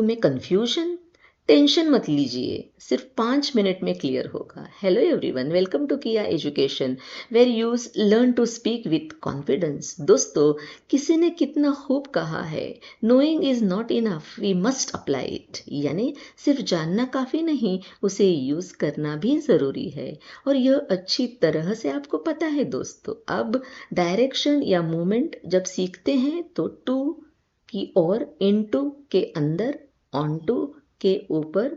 में confusion? Tension मत लीजिए, सिर्फ 5 मिनट में क्लियर होगा। Hello everyone, welcome to Kiya education where you learn to speak with confidence. दोस्तों, किसी ने कितना खूब कहा है, knowing is not enough, we must apply it. यानी सिर्फ जानना काफ़ी नहीं, उसे यूज़ करना भी ज़रूरी है। और यह अच्छी तरह से आपको पता है दोस्तों। अब डायरेक्शन या मूवमेंट जब सीखते हैं तो टू की ओर, इनटू के अंदर, ऑनटू के ऊपर,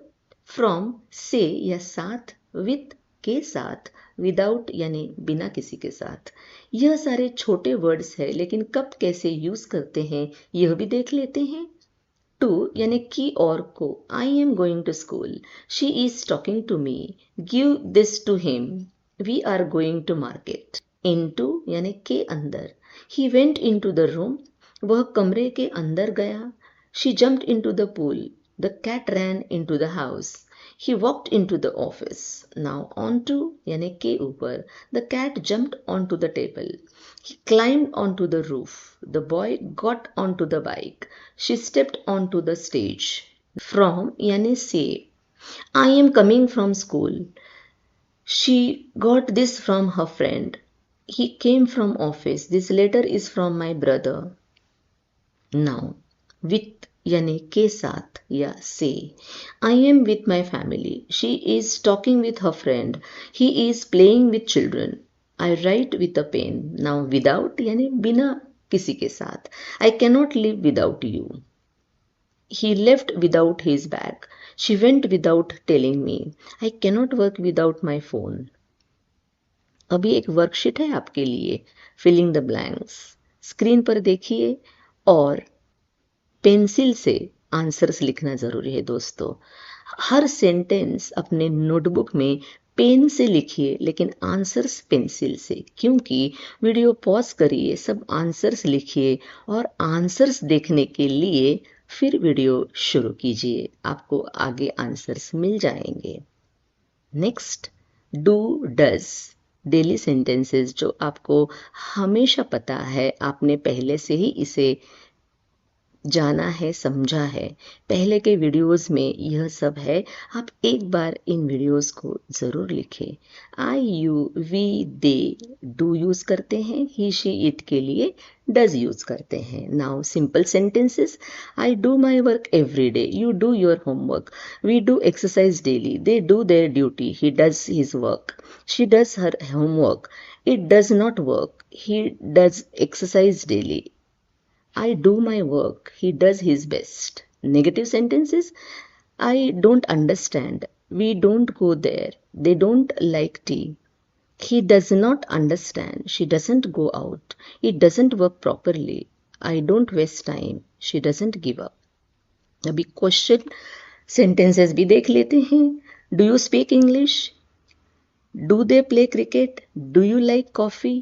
फ्रॉम से या साथ, विथ के साथ, विदाउट यानी बिना किसी के साथ। यह सारे छोटे वर्ड्स हैं, लेकिन कब कैसे यूज करते हैं यह भी देख लेते हैं। टू यानी की और को, I am going to school, she is talking to me, give this to him, we are going to market. Into यानी के अंदर, he went into the room, वह कमरे के अंदर गया, she jumped into the pool, the cat ran into the house, he walked into the office. Now onto यानी के ऊपर, the cat jumped onto the table, he climbed onto the roof, the boy got onto the bike, she stepped onto the stage. From यानी से, I am coming from school, she got this from her friend, he came from office, this letter is from my brother. Now with यानी के साथ या से, I am with my family, she is talking with her friend, he is playing with children, I write with a pen. Now without यानी बिना किसी के साथ, I cannot live without you, he left without his bag, she went without telling me, I cannot work without my phone. अभी एक worksheet है आपके लिए, फिलिंग द ब्लैंक्स। स्क्रीन पर देखिए और पेंसिल से आंसर्स लिखना ज़रूरी है दोस्तों। हर सेंटेंस अपने नोटबुक में पेन से लिखिए, लेकिन आंसर्स पेंसिल से। क्योंकि वीडियो पॉज करिए, सब आंसर्स लिखिए और आंसर्स देखने के लिए फिर वीडियो शुरू कीजिए, आपको आगे आंसर्स मिल जाएंगे। Next, do does daily sentences जो आपको हमेशा पता है, आपने पहले से ही इसे जाना है, समझा है, पहले के वीडियोस में यह सब है। आप एक बार इन वीडियोस को ज़रूर लिखें। I, you, we, they do use करते हैं, ही, शी, इट के लिए डज यूज़ करते हैं। Now simple sentences, I do my work every day, you do your homework, we do exercise daily, they do their duty, he does his work, she does her homework, it does not work, he does exercise daily, I do my work, he does his best. Negative sentences, I don't understand, we don't go there, they don't like tea, he does not understand, she doesn't go out, it doesn't work properly, I don't waste time, she doesn't give up. अभी question sentences भी देख लेते हैं। Do you speak English? Do they play cricket? Do you like coffee?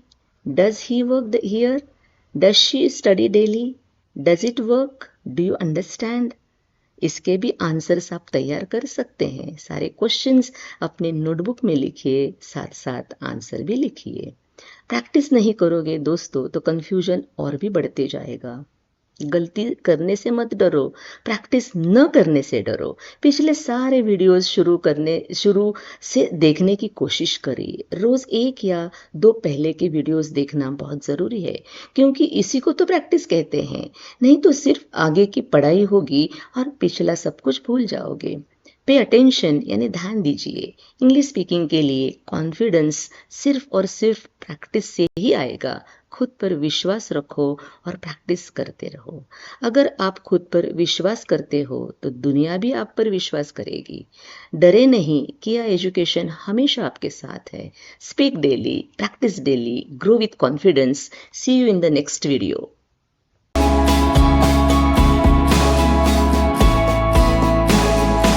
Does he work here? Does she study daily? Does it work? Do you understand? इसके भी answers आप तैयार कर सकते हैं। सारे क्वेश्चंस अपने नोटबुक में लिखिए, साथ साथ आंसर भी लिखिए। प्रैक्टिस नहीं करोगे दोस्तों तो कंफ्यूजन और भी बढ़ते जाएगा। गलती करने से मत डरो, प्रैक्टिस न करने से डरो। पिछले सारे वीडियोस शुरू से देखने की कोशिश करिए। रोज एक या दो पहले के वीडियोस देखना बहुत ज़रूरी है, क्योंकि इसी को तो प्रैक्टिस कहते हैं। नहीं तो सिर्फ आगे की पढ़ाई होगी और पिछला सब कुछ भूल जाओगे। पे अटेंशन यानी ध्यान दीजिए। इंग्लिश स्पीकिंग के लिए कॉन्फिडेंस सिर्फ और सिर्फ प्रैक्टिस से ही आएगा। खुद पर विश्वास रखो और प्रैक्टिस करते रहो। अगर आप खुद पर विश्वास करते हो तो दुनिया भी आप पर विश्वास करेगी। डरे नहीं, किया एजुकेशन हमेशा आपके साथ है। Speak daily, practice daily, grow with confidence. See you in the next video.